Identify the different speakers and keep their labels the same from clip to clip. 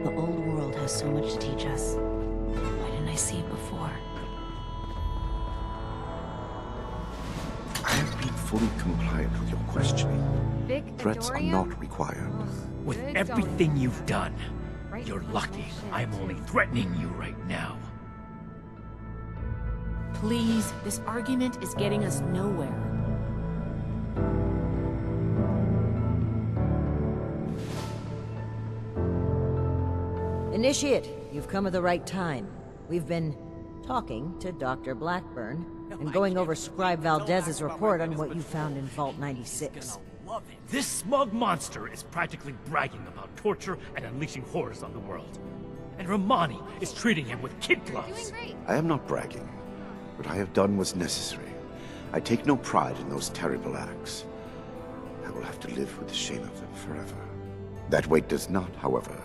Speaker 1: The old world has so much to teach us. Why didn't I see it before?
Speaker 2: I have been fully compliant with your questioning. Threats are not required.
Speaker 3: With everything you've done, you're lucky I'm only threatening you right now.
Speaker 1: Please, this argument is getting us nowhere.
Speaker 4: Initiate, you've come at the right time. We've been talking to Dr. Blackburn and going over Scribe Valdez's report on what you found in Vault 96.
Speaker 3: This smug monster is practically bragging about torture and unleashing horrors on the world. And Romani is treating him with kid gloves.
Speaker 2: I am not bragging. What I have done was necessary. I take no pride in those terrible acts. I will have to live with the shame of them forever. That weight does not, however,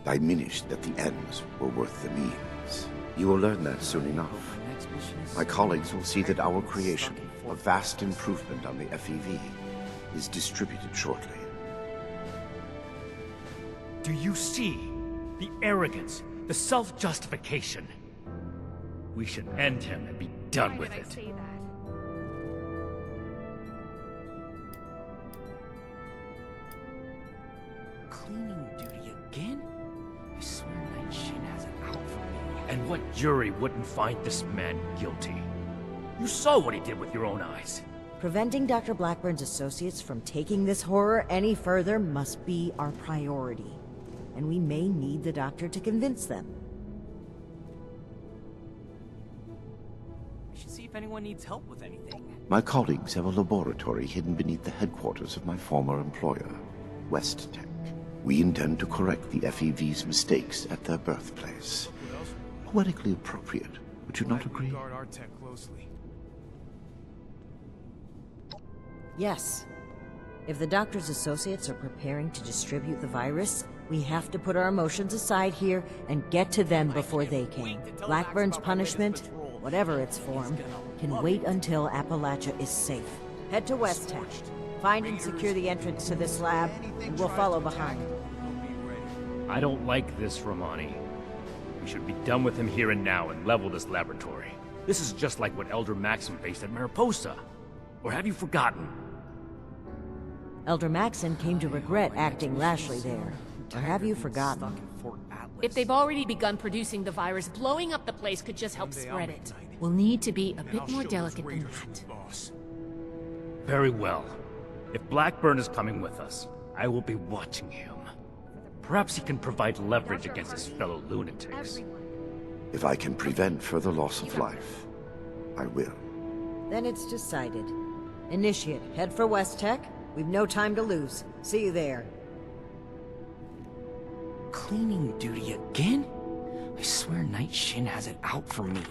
Speaker 2: diminish that the ends were worth the means. You will learn that soon enough. My colleagues will see that our creation, a vast improvement on the FEV, is distributed shortly.
Speaker 3: Do you see the arrogance, the self-justification? We should end him and be done with it.
Speaker 5: Cleaning duty again? I swear Night Shin has it out for me.
Speaker 3: And what jury wouldn't find this man guilty? You saw what he did with your own eyes.
Speaker 4: Preventing Dr. Blackburn's associates from taking this horror any further must be our priority. And we may need the doctor to convince them.
Speaker 5: I should see if anyone needs help with anything.
Speaker 2: My colleagues have a laboratory hidden beneath the headquarters of my former employer, West Tech. We intend to correct the FEV's mistakes at their birthplace. Poetically appropriate, would you not agree?
Speaker 6: Guard our tech closely.
Speaker 4: Yes. If the doctor's associates are preparing to distribute the virus, we have to put our emotions aside here and get to them before they can. Blackburn's punishment, whatever its form, can wait until Appalachia is safe. Head to West Tech. Find and secure the entrance to this lab, and we'll follow behind.
Speaker 3: I don't like this, Romani. We should be done with him here and now and level this laboratory. This is just like what Elder Maxim faced at Mariposa. Or have you forgotten?
Speaker 4: Elder Maxon came to regret acting rashly there. Or have you forgotten?
Speaker 1: If they've already begun producing the virus, blowing up the place could just help spread it. We'll need to be a bit more delicate than that.
Speaker 3: Very well. If Blackburn is coming with us, I will be watching him. Perhaps he can provide leverage against his fellow lunatics.
Speaker 2: If I can prevent further loss of life, I will.
Speaker 4: Then it's decided. Initiate, head for West Tech. We've no time to lose. See you there.
Speaker 5: Cleaning duty again? I swear Night Shin has it out for me.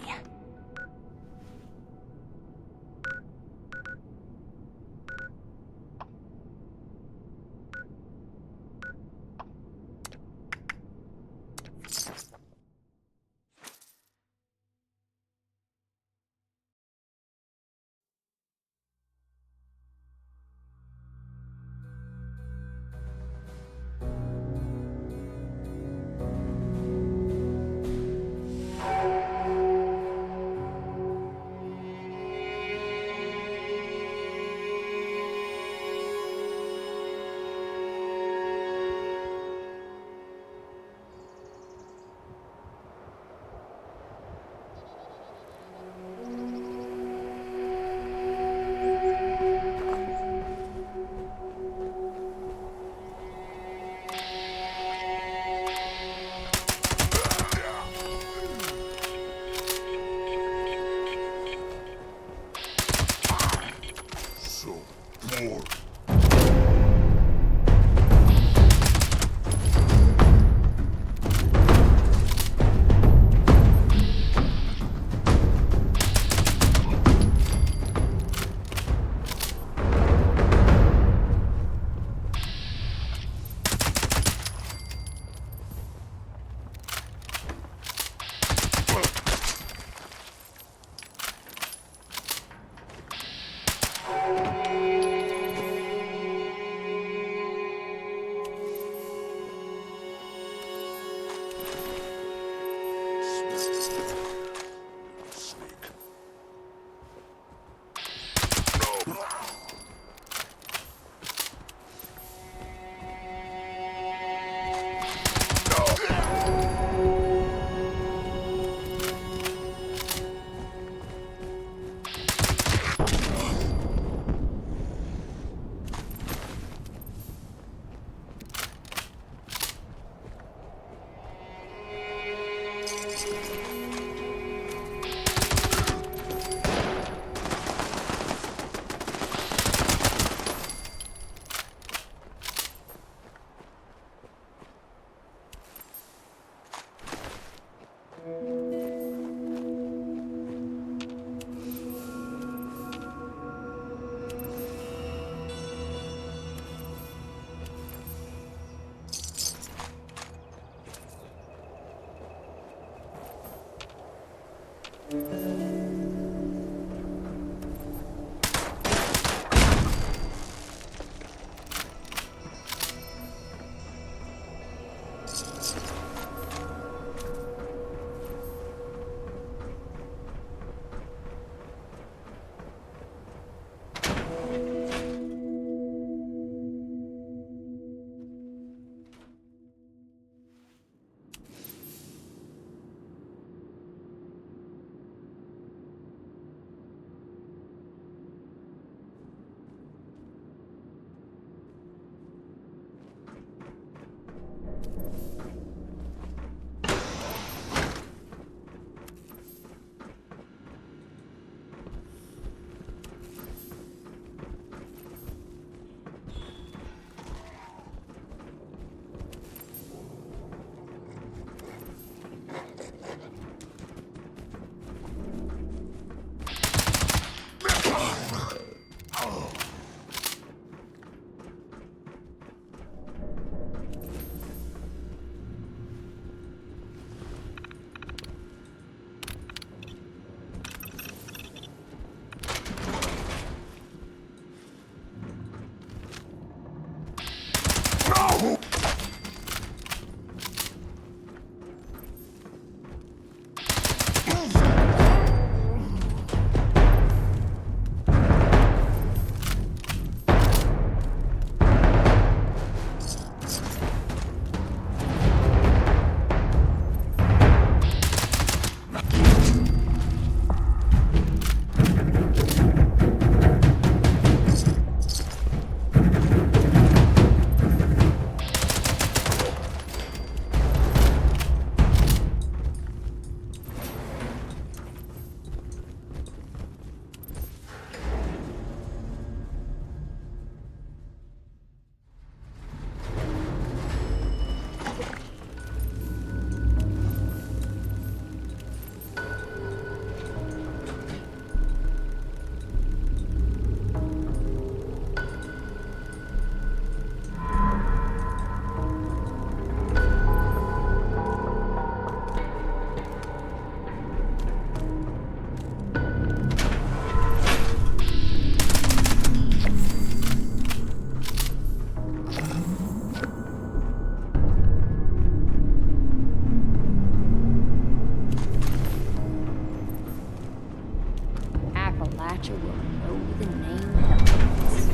Speaker 1: Appalachia will know the name Helens.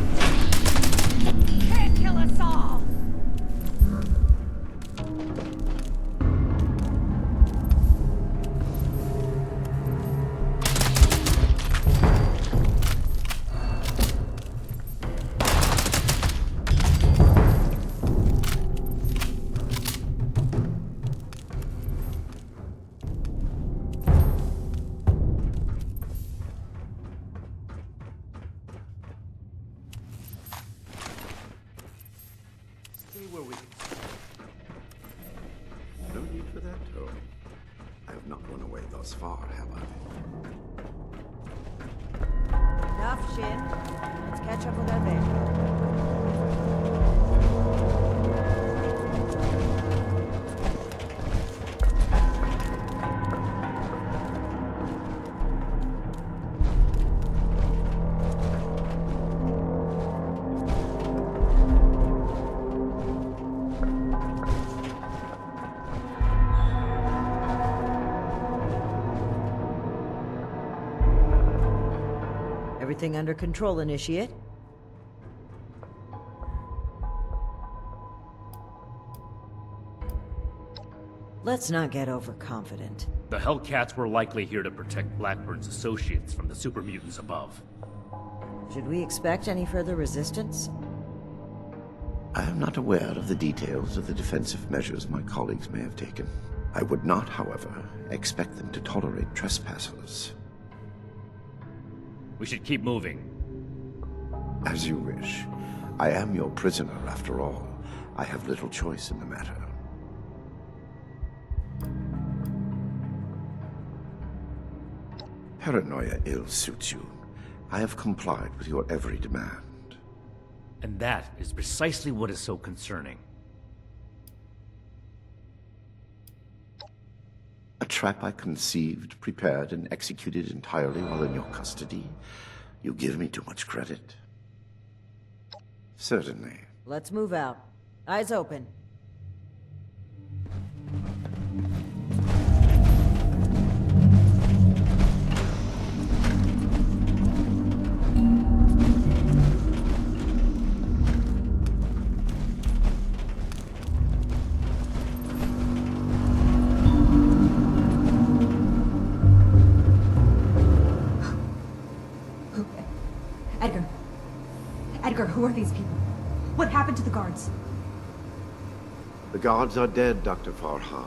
Speaker 1: Can't kill us all!
Speaker 2: No need for that, Tone. I have not run away thus far, have I?
Speaker 4: Enough, Shin. Let's catch up with our van. Everything under control, Initiate. Let's not get overconfident.
Speaker 3: The Hellcats were likely here to protect Blackburn's associates from the super mutants above.
Speaker 4: Should we expect any further resistance?
Speaker 2: I am not aware of the details of the defensive measures my colleagues may have taken. I would not, however, expect them to tolerate trespassers.
Speaker 3: We should keep moving.
Speaker 2: As you wish. I am your prisoner, after all. I have little choice in the matter. Paranoia ill suits you. I have complied with your every demand.
Speaker 3: And that is precisely what is so concerning.
Speaker 2: A trap I conceived, prepared, and executed entirely while in your custody? You give me too much credit. Certainly.
Speaker 4: Let's move out. Eyes open.
Speaker 6: Edgar, who are these people? What happened to the guards?
Speaker 2: The guards are dead, Dr. Farha.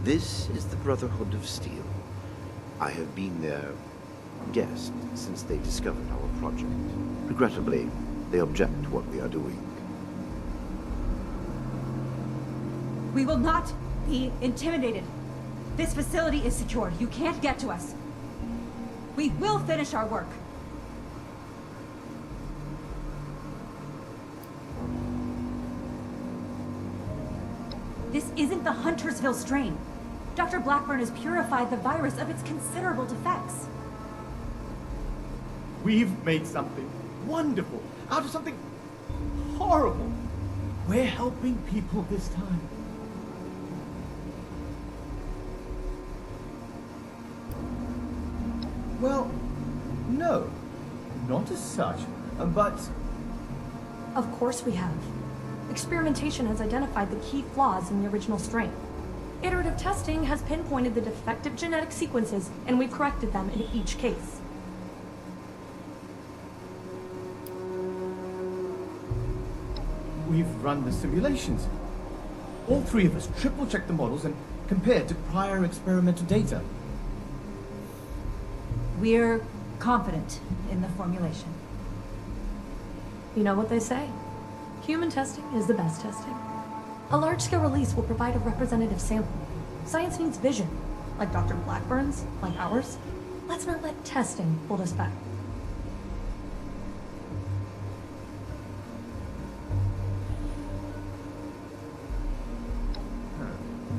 Speaker 2: This is the Brotherhood of Steel. I have been their guest since they discovered our project. Regrettably, they object to what we are doing.
Speaker 6: We will not be intimidated. This facility is secure. You can't get to us. We will finish our work. This isn't the Huntersville strain. Dr. Blackburn has purified the virus of its considerable defects.
Speaker 7: We've made something wonderful out of something horrible. We're helping people this time. Well, no, not as such, but
Speaker 8: Of course we have. Experimentation has identified the key flaws in the original strain. Iterative testing has pinpointed the defective genetic sequences, and we've corrected them in each case.
Speaker 7: we've run the simulations. All three of us triple-checked the models and compared to prior experimental data.
Speaker 6: We're confident in the formulation.
Speaker 8: You know what they say? Human testing is the best testing. A large-scale release will provide a representative sample. Science needs vision, like Dr. Blackburn's, like ours. Let's not let testing hold us back.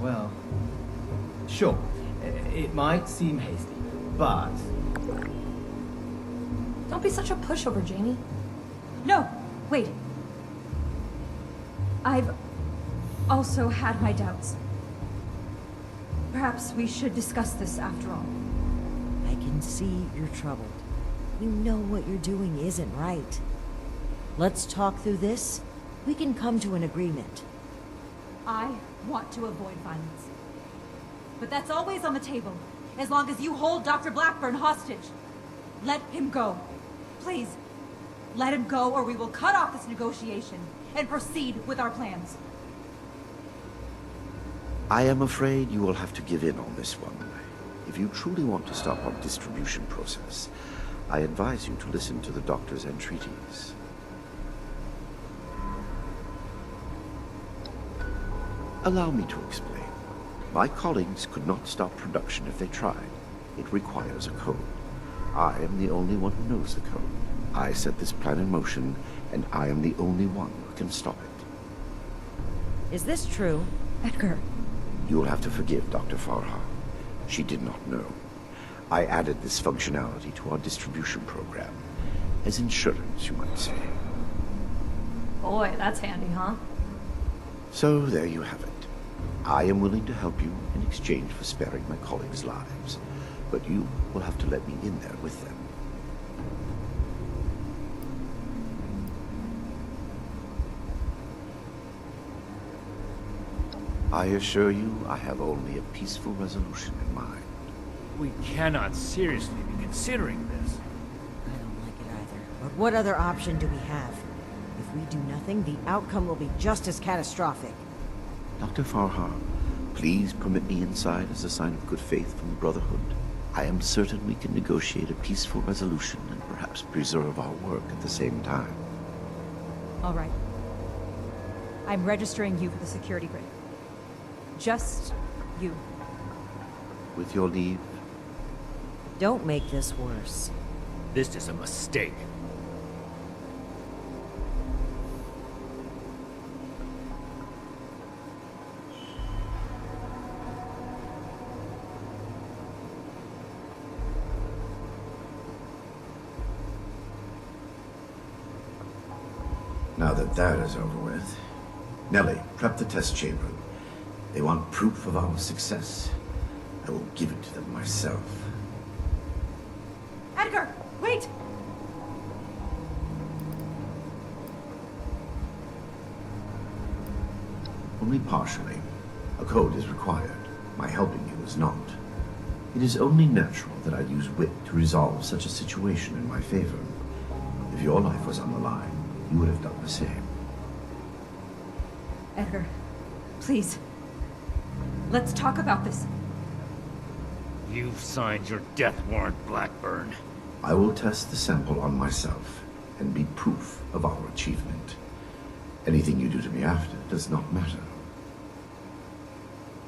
Speaker 7: Well, sure, it might seem hasty, but
Speaker 8: Don't be such a pushover, Jamie.
Speaker 6: No, wait. I've also had my doubts. Perhaps we should discuss this after all.
Speaker 4: I can see you're troubled. You know what you're doing isn't right. Let's talk through this. We can come to an agreement.
Speaker 6: I want to avoid violence. But that's always on the table, as long as you hold Dr. Blackburn hostage. Let him go. Please, let him go or we will cut off this negotiation and proceed with our plans.
Speaker 2: I am afraid you will have to give in on this one. If you truly want to stop our distribution process, I advise you to listen to the doctor's entreaties. Allow me to explain. My colleagues could not stop production if they tried. It requires a code. I am the only one who knows the code. I set this plan in motion, and I am the only one who can stop it.
Speaker 4: Is this true?
Speaker 6: Edgar.
Speaker 2: You will have to forgive Dr. Farha. She did not know. I added this functionality to our distribution program. As insurance, you might say.
Speaker 8: Boy, that's handy, huh?
Speaker 2: So there you have it. I am willing to help you in exchange for sparing my colleagues' lives. But you will have to let me in there with them. I assure you, I have only a peaceful resolution in mind.
Speaker 3: We cannot seriously be considering this.
Speaker 4: I don't like it either. But what other option do we have? If we do nothing, the outcome will be just as catastrophic.
Speaker 2: Dr. Farha, please permit me inside as a sign of good faith from the Brotherhood. I am certain we can negotiate a peaceful resolution and perhaps preserve our work at the same time.
Speaker 6: All right. I'm registering you for the security grid. Just you.
Speaker 2: With your leave,
Speaker 4: Don't make this worse.
Speaker 3: This is a mistake.
Speaker 2: now that that is over with, Nellie, prep the test chamber. They want proof of our success. I will give it to them myself.
Speaker 6: Edgar, wait!
Speaker 2: Only partially. A code is required. My helping you is not. It is only natural that I use wit to resolve such a situation in my favor. If your life was on the line, you would have done the same.
Speaker 6: Edgar, please. Let's talk about this.
Speaker 3: You've signed your death warrant, Blackburn.
Speaker 2: I will test the sample on myself and be proof of our achievement. Anything you do to me after does not matter.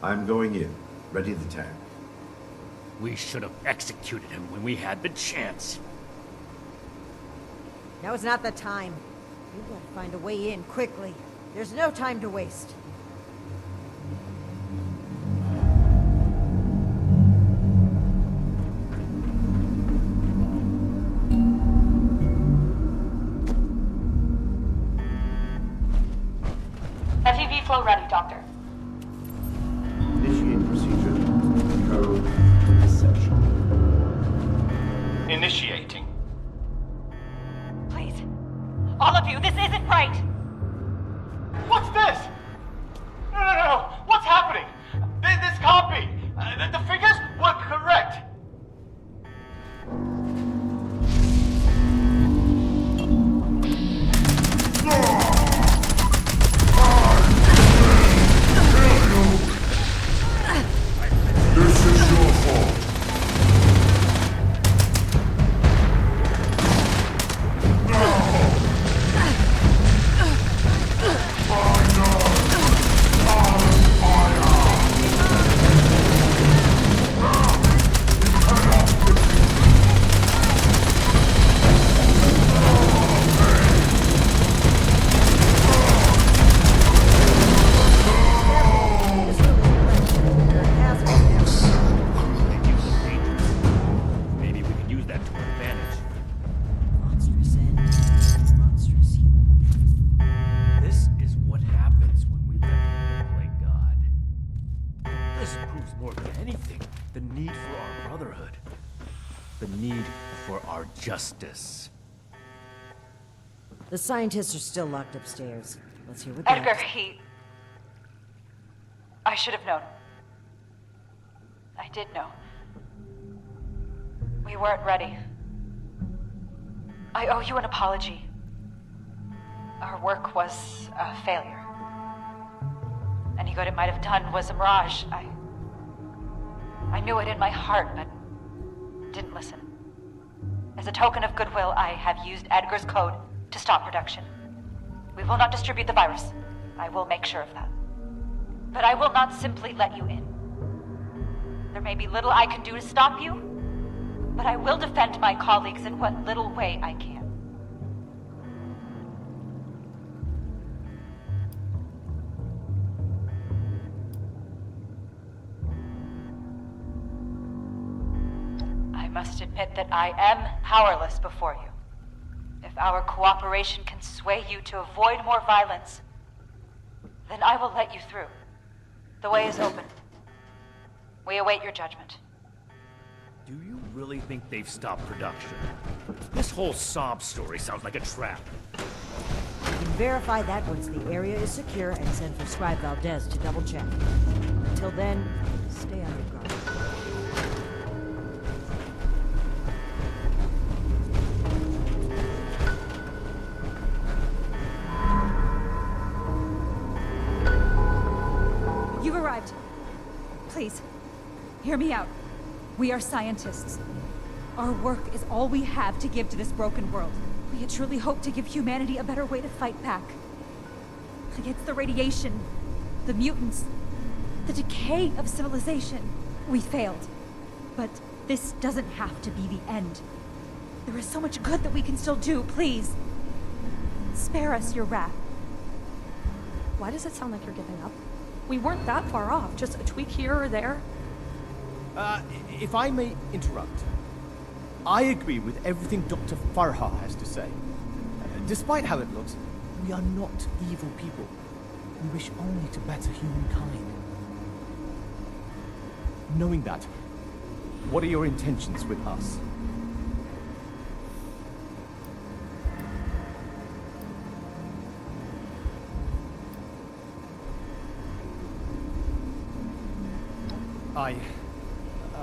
Speaker 2: I'm going in. Ready the tag.
Speaker 3: We should have executed him when we had the chance.
Speaker 4: Now is not the time. We've got to find a way in quickly. There's no time to waste.
Speaker 8: FEV flow ready, Doctor.
Speaker 2: Initiate procedure. Code essential.
Speaker 9: Initiating.
Speaker 6: Please. All of you, this isn't right!
Speaker 9: What's this? No. What's happening? This can't be. The figures were correct.
Speaker 10: This is your fault.
Speaker 3: Maybe we can use that to our advantage.
Speaker 4: Monstrous end. Monstrous human.
Speaker 3: This is what happens when we let people play God. This proves more than anything the need for our brotherhood. The need for our justice.
Speaker 4: The scientists are still locked upstairs. Let's hear what they
Speaker 6: Edgar,
Speaker 4: have.
Speaker 6: I should have known. I did know. We weren't ready. I owe you an apology. Our work was a failure. Any good it might have done was a mirage. I knew it in my heart, but didn't listen. As a token of goodwill, I have used Edgar's code to stop production. We will not distribute the virus. I will make sure of that. But I will not simply let you in. There may be little I can do to stop you, but I will defend my colleagues in what little way I can. I must admit that I am powerless before you. If our cooperation can sway you to avoid more violence, then I will let you through. The way is open. We await your judgment.
Speaker 3: Do you really think they've stopped production? This whole sob story sounds like a trap.
Speaker 4: We can verify that once the area is secure and send for Scribe Valdez to double check. Until then, stay on your guard.
Speaker 6: You've arrived. Please, hear me out. We are scientists. Our work is all we have to give to this broken world. We had truly hoped to give humanity a better way to fight back. Against the radiation, the mutants, the decay of civilization. We failed. But this doesn't have to be the end. There is so much good that we can still do. Please, spare us your wrath.
Speaker 8: Why does it sound like you're giving up? We weren't that far off, just a tweak here or there.
Speaker 7: If I may interrupt, I agree with everything Dr. Farha has to say. Despite how it looks, we are not evil people. We wish only to better humankind. Knowing that, what are your intentions with us? I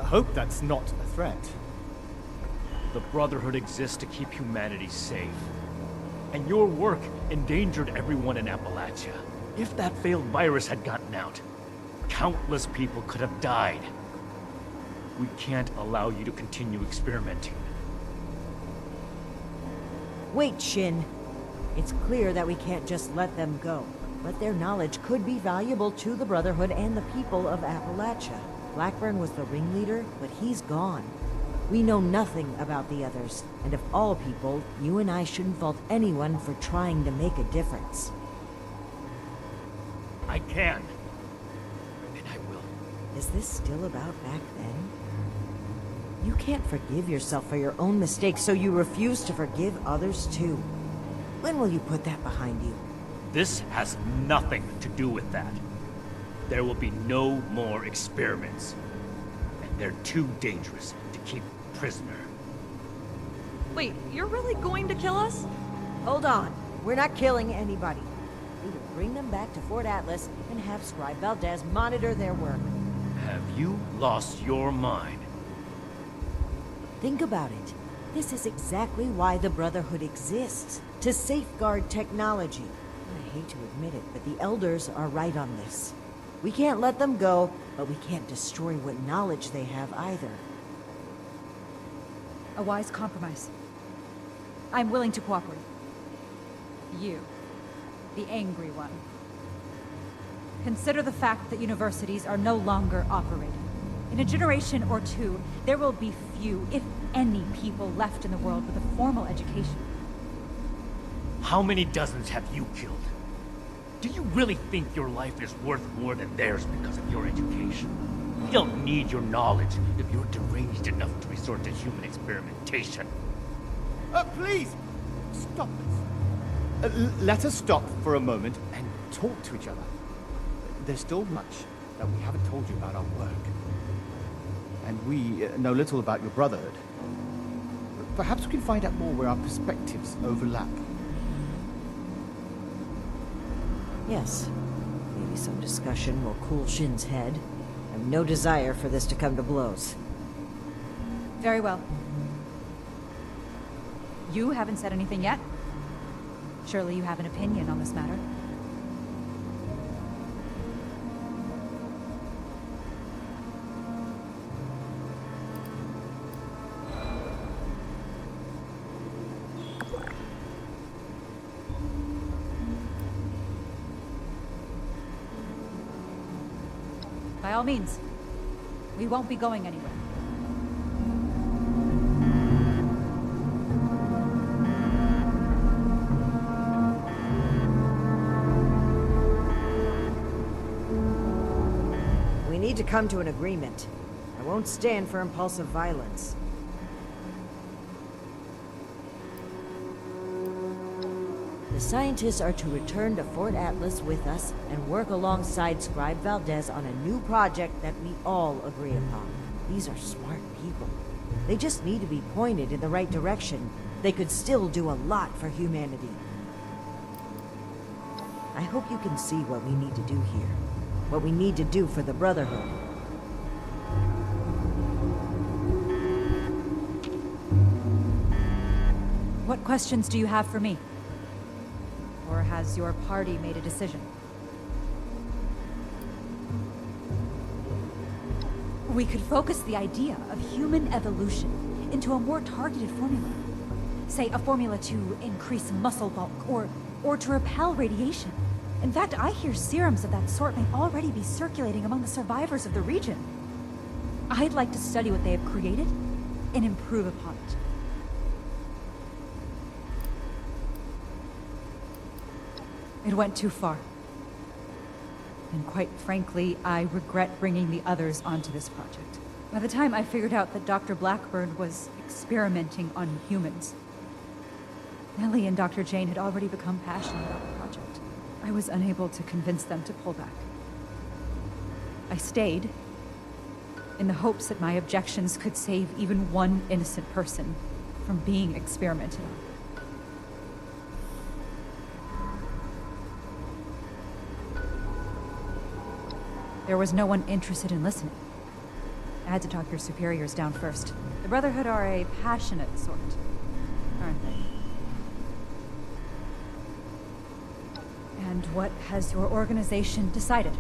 Speaker 7: hope that's not a threat.
Speaker 3: The Brotherhood exists to keep humanity safe. And your work endangered everyone in Appalachia. If that failed virus had gotten out, countless people could have died. We can't allow you to continue experimenting.
Speaker 4: Wait, Shin. It's clear that we can't just let them go. But their knowledge could be valuable to the Brotherhood and the people of Appalachia. Blackburn was the ringleader, but he's gone. We know nothing about the others, and of all people, you and I shouldn't fault anyone for trying to make a difference.
Speaker 3: I can. And I will.
Speaker 4: Is this still about back then? You can't forgive yourself for your own mistakes, so you refuse to forgive others too. When will you put that behind you?
Speaker 3: This has nothing to do with that. There will be no more experiments. And they're too dangerous to keep prisoner.
Speaker 8: Wait, you're really going to kill us?
Speaker 4: Hold on. We're not killing anybody. We will bring them back to Fort Atlas and have Scribe Valdez monitor their work.
Speaker 3: Have you lost your mind?
Speaker 4: Think about it. This is exactly why the Brotherhood exists. To safeguard technology. I hate to admit it, but the Elders are right on this. We can't let them go, but we can't destroy what knowledge they have either.
Speaker 6: A wise compromise. I'm willing to cooperate. You, the angry one. Consider the fact that universities are no longer operating. In a generation or two, there will be few, if any, people left in the world with a formal education.
Speaker 3: How many dozens have you killed? Do you really think your life is worth more than theirs because of your education? We don't need your knowledge if you're deranged enough to resort to human experimentation.
Speaker 7: Please! Stop this. Let us stop for a moment and talk to each other. There's still much that we haven't told you about our work. And we know little about your Brotherhood. Perhaps we can find out more where our perspectives overlap.
Speaker 4: Yes. Maybe some discussion will cool Shin's head. I have no desire for this to come to blows.
Speaker 6: Very well. You haven't said anything yet. Surely you have an opinion on this matter. By all means. We won't be going anywhere.
Speaker 4: We need to come to an agreement. I won't stand for impulsive violence. The scientists are to return to Fort Atlas with us and work alongside Scribe Valdez on a new project that we all agree upon. These are smart people. They just need to be pointed in the right direction. They could still do a lot for humanity. I hope you can see what we need to do here. What we need to do for the Brotherhood.
Speaker 6: What questions do you have for me? Or has your party made a decision? We could focus the idea of human evolution into a more targeted formula. Say, a formula to increase muscle bulk, or to repel radiation. In fact, I hear serums of that sort may already be circulating among the survivors of the region. I'd like to study what they have created and improve upon it. It went too far. And quite frankly, I regret bringing the others onto this project. By the time I figured out that Dr. Blackburn was experimenting on humans, Nellie and Dr. Jane had already become passionate about the project. I was unable to convince them to pull back. I stayed, in the hopes that my objections could save even one innocent person from being experimented on. There was no one interested in listening. I had to talk your superiors down first. The Brotherhood are a passionate sort, aren't they? And what has your organization decided?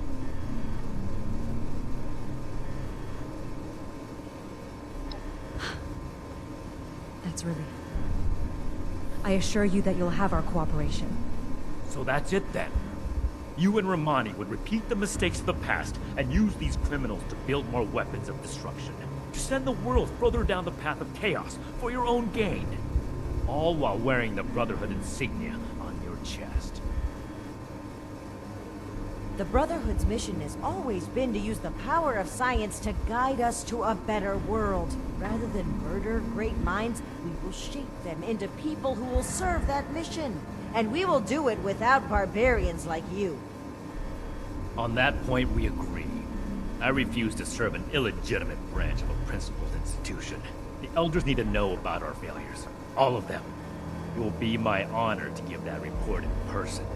Speaker 6: That's relief. I assure you that you'll have our cooperation.
Speaker 3: So that's it then. You and Romani would repeat the mistakes of the past and use these criminals to build more weapons of destruction. To send the world further down the path of chaos for your own gain. All while wearing the Brotherhood insignia on your chest.
Speaker 4: The Brotherhood's mission has always been to use the power of science to guide us to a better world. Rather than murder great minds, we will shape them into people who will serve that mission. And we will do it without barbarians like you.
Speaker 3: On that point, we agree. I refuse to serve an illegitimate branch of a principled institution. The elders need to know about our failures. All of them. It will be my honor to give that report in person.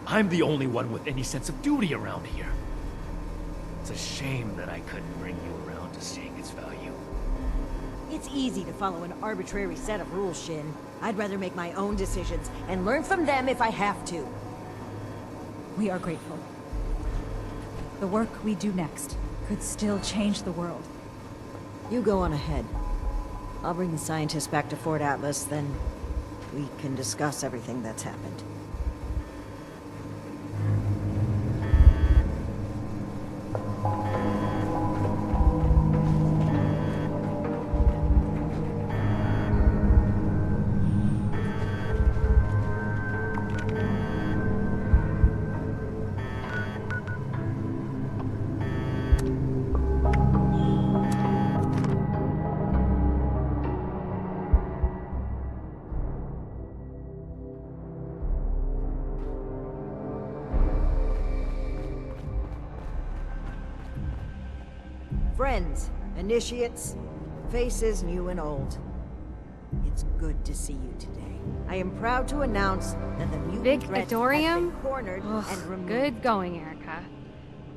Speaker 3: I'm the only one with any sense of duty around here. It's a shame that I couldn't bring you around to seeing its value.
Speaker 4: It's easy to follow an arbitrary set of rules, Shin. I'd rather make my own decisions and learn from them if I have to.
Speaker 6: We are grateful. The work we do next could still change the world.
Speaker 4: You go on ahead. I'll bring the scientists back to Fort Atlas, then we can discuss everything that's happened. Friends, initiates, faces new and old. It's good to see you today. I am proud to announce that the mutant
Speaker 11: Vic
Speaker 4: threat
Speaker 11: Adorium?
Speaker 4: has been cornered and removed.
Speaker 11: Good going, Erica.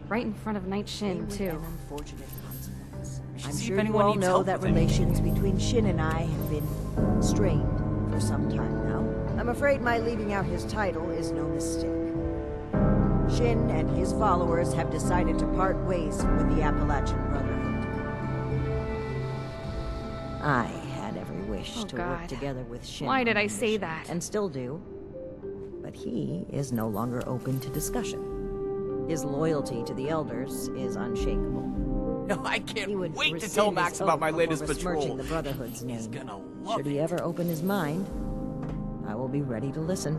Speaker 11: Right in front of Night Shin,
Speaker 4: With
Speaker 11: too.
Speaker 4: an unfortunate consequence.
Speaker 5: should
Speaker 4: I'm
Speaker 5: see if
Speaker 4: sure you
Speaker 5: anyone
Speaker 4: all
Speaker 5: needs
Speaker 4: know
Speaker 5: help
Speaker 4: that
Speaker 5: with anything.
Speaker 4: relations between Shin and I have been strained for some time now. I'm afraid my leaving out his title is no mistake. Shin and his followers have decided to part ways with the Appalachian Brotherhood. I had every wish
Speaker 11: Oh,
Speaker 4: to work
Speaker 11: God.
Speaker 4: together with Shin.
Speaker 11: Why did
Speaker 4: on
Speaker 11: I
Speaker 4: the
Speaker 11: say
Speaker 4: mission,
Speaker 11: that?
Speaker 4: And still do. But he is no longer open to discussion. His loyalty to the Elders is unshakable.
Speaker 5: No, I
Speaker 4: He
Speaker 5: can't
Speaker 4: would
Speaker 5: wait to
Speaker 4: rescind
Speaker 5: tell
Speaker 4: his
Speaker 5: Max
Speaker 4: oath
Speaker 5: about my
Speaker 4: before
Speaker 5: latest
Speaker 4: besmirching
Speaker 5: patrol.
Speaker 4: the Brotherhood's
Speaker 5: He's
Speaker 4: name.
Speaker 5: gonna love
Speaker 4: Should he
Speaker 5: it.
Speaker 4: ever open his mind, I will be ready to listen.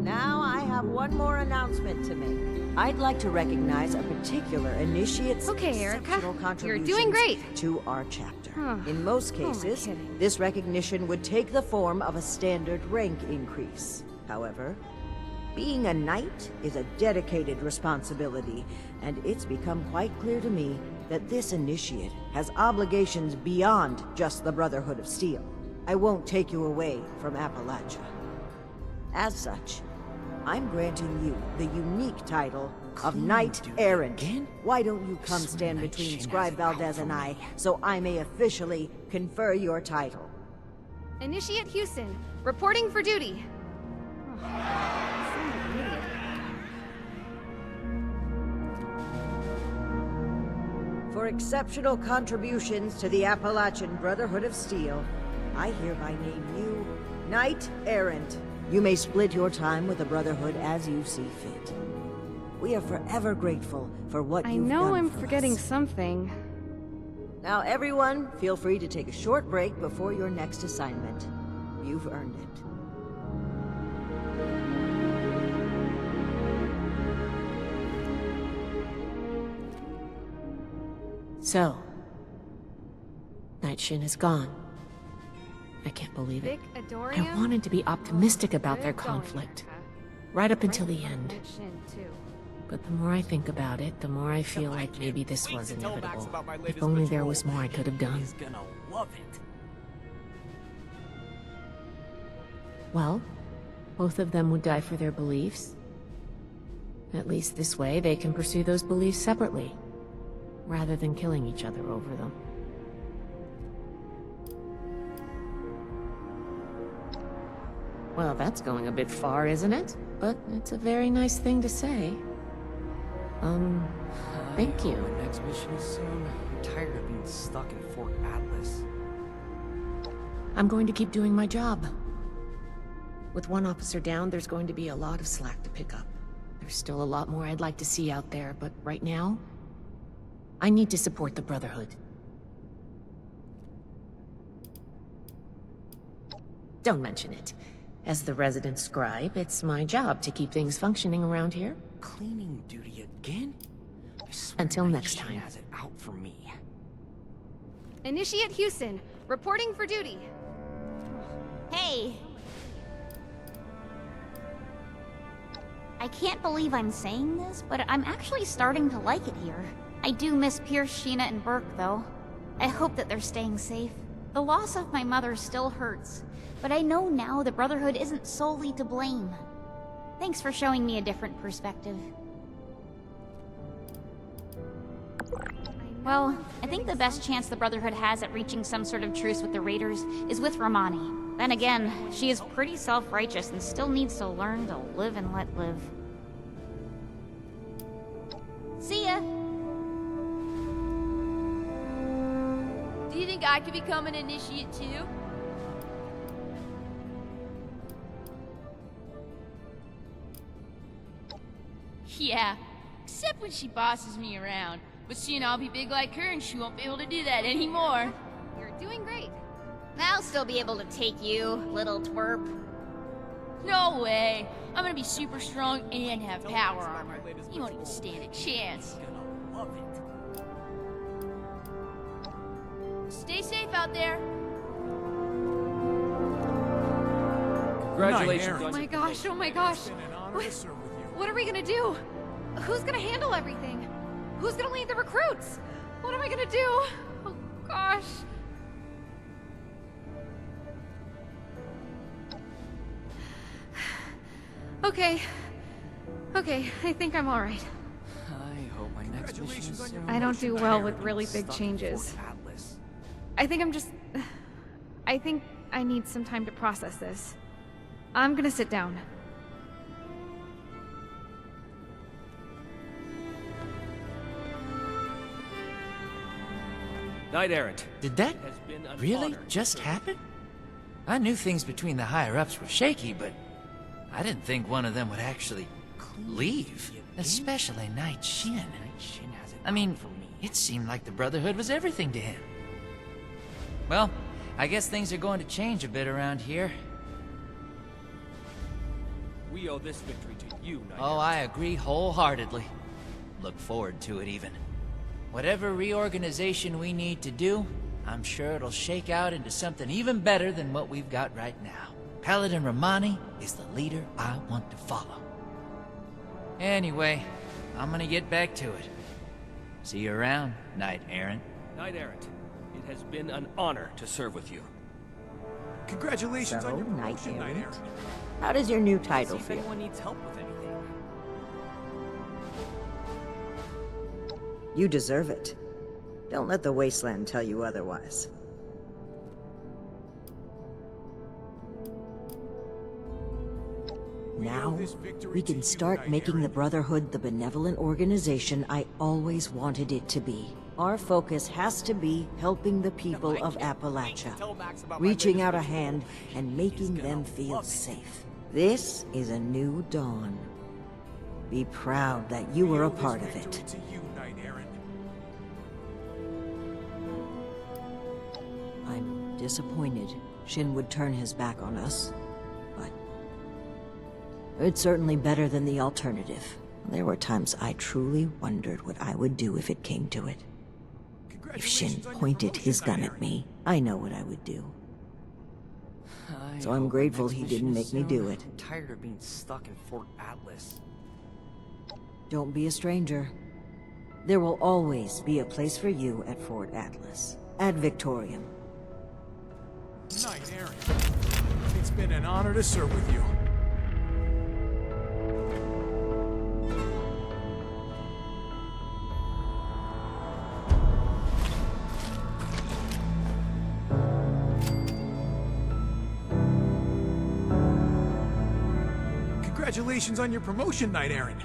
Speaker 4: Now I have one more announcement to make. I'd like to recognize a particular initiate's
Speaker 11: Okay, Erica.
Speaker 4: exceptional
Speaker 11: You're
Speaker 4: contributions
Speaker 11: doing great.
Speaker 4: to our chapter.
Speaker 11: Huh.
Speaker 4: In most
Speaker 11: Who am I
Speaker 4: cases,
Speaker 11: kidding?
Speaker 4: this recognition would take the form of a standard rank increase. However, being a knight is a dedicated responsibility, and it's become quite clear to me that this initiate has obligations beyond just the Brotherhood of Steel. I won't take you away from Appalachia. As such, I'm granting you the unique title of Knight Errant. Why don't you come stand between Scribe Valdez and I, so I may officially confer your title?
Speaker 11: Initiate Houston, reporting for duty.
Speaker 4: For exceptional contributions to the Appalachian Brotherhood of Steel, I hereby name you Knight Errant. You may split your time with the Brotherhood as you see fit. We are forever grateful for what
Speaker 11: I
Speaker 4: you've done
Speaker 11: know I'm
Speaker 4: for
Speaker 11: forgetting
Speaker 4: us.
Speaker 11: something.
Speaker 4: Now everyone, feel free to take a short break before your next assignment. You've earned it.
Speaker 1: So, Night Shin is gone. I can't believe it.
Speaker 11: Vic Adorium?
Speaker 1: I wanted to be optimistic about their
Speaker 11: Good going,
Speaker 1: conflict,
Speaker 11: Erica.
Speaker 1: right up until
Speaker 11: Right
Speaker 1: the
Speaker 11: in front of
Speaker 1: end.
Speaker 11: Night Shin, too.
Speaker 1: But the more I think about it, the more I feel like maybe this was
Speaker 5: Wait to tell Max
Speaker 1: inevitable.
Speaker 5: about my
Speaker 1: If
Speaker 5: latest
Speaker 1: only there
Speaker 5: patrol.
Speaker 1: was more I could have done.
Speaker 5: He's gonna love it.
Speaker 1: Well, both of them would die for their beliefs. At least this way, they can pursue those beliefs separately, rather than killing each other over them. Well, that's going a bit far, isn't it? But it's a very nice thing to say. Thank you.
Speaker 5: My next mission is soon. I'm tired of being stuck in Fort Atlas.
Speaker 1: I'm going to keep doing my job. With one officer down, there's going to be a lot of slack to pick up. There's still a lot more I'd like to see out there, but right now, I need to support the Brotherhood. Don't mention it. As the resident scribe, it's my job to keep things functioning around here.
Speaker 5: Cleaning duty again? I swear
Speaker 1: Until
Speaker 5: Night
Speaker 1: next
Speaker 5: Shin
Speaker 1: time.
Speaker 5: has it out for me.
Speaker 11: Initiate Houston, reporting for duty.
Speaker 12: Hey! I can't believe I'm saying this, but I'm actually starting to like it here. I do miss Pierce, Sheena, and Burke, though. I hope that they're staying safe. The loss of my mother still hurts, but I know now the Brotherhood isn't solely to blame. Thanks for showing me a different perspective. Well, I think the best chance the Brotherhood has at reaching some sort of truce with the Raiders is with Romani. Then again, she is pretty self-righteous and still needs to learn to live and let live. See ya!
Speaker 13: Do you think I could become an initiate too? Yeah, except when she bosses me around. But soon I'll be big like her and she won't be able to do that anymore.
Speaker 11: You're doing great.
Speaker 12: I'll still be able to take you, little twerp.
Speaker 13: No way! I'm gonna be super strong and have power armor. You won't even stand a chance. Stay safe out there.
Speaker 3: Congratulations.
Speaker 11: Oh my gosh, oh my gosh. What are we gonna do? Who's gonna handle everything? Who's gonna lead the recruits? What am I gonna do? Oh gosh. Okay. Okay, I think I'm alright.
Speaker 5: I hope my next mission is soon.
Speaker 11: I don't do well with really big changes. I think I think I need some time to process this. I'm gonna sit down.
Speaker 3: Knight Errant.
Speaker 14: Did that
Speaker 3: Has been an
Speaker 14: really
Speaker 3: honor.
Speaker 14: just happen? I knew things between the higher-ups were shaky, but I didn't think one of them would actually leave. Especially Night Shin. I mean, it seemed like the Brotherhood was everything to him. Well, I guess things are going to change a bit around here.
Speaker 3: We owe this victory to you, Knight
Speaker 14: Oh,
Speaker 3: Errant.
Speaker 14: I agree wholeheartedly. Look forward to it, even. Whatever reorganization we need to do, I'm sure it'll shake out into something even better than what we've got right now. Paladin Romani is the leader I want to follow. Anyway, I'm gonna get back to it. See you around, Knight Errant.
Speaker 3: Knight Errant, it has been an honor to serve with you.
Speaker 10: Congratulations
Speaker 4: So,
Speaker 10: on your
Speaker 4: Knight
Speaker 10: promotion, Knight
Speaker 4: Errant.
Speaker 10: Errant.
Speaker 4: How does your new title
Speaker 5: See if
Speaker 4: feel?
Speaker 5: anyone needs help with anything.
Speaker 4: You deserve it. Don't let the wasteland tell you otherwise. Now, we can start making the Brotherhood the benevolent organization I always wanted it to be. Our focus has to be helping the people of Appalachia, reaching out a hand and making them feel safe. This is a new dawn. Be proud that you were a part of it.
Speaker 10: To you, Knight Errant.
Speaker 4: I'm disappointed Shin would turn his back on us, but it's certainly better than the alternative. There were times I truly wondered what I would do if it came to it. If Shin pointed his gun at me, I know what I would do. So I'm grateful he didn't make me do it.
Speaker 5: I'm tired of being stuck in Fort Atlas.
Speaker 4: Don't be a stranger. There will always be a place for you at Fort Atlas. Ad Victorium.
Speaker 10: Knight Errant. It's been an honor to serve with you. Congratulations on your promotion, Knight Errant.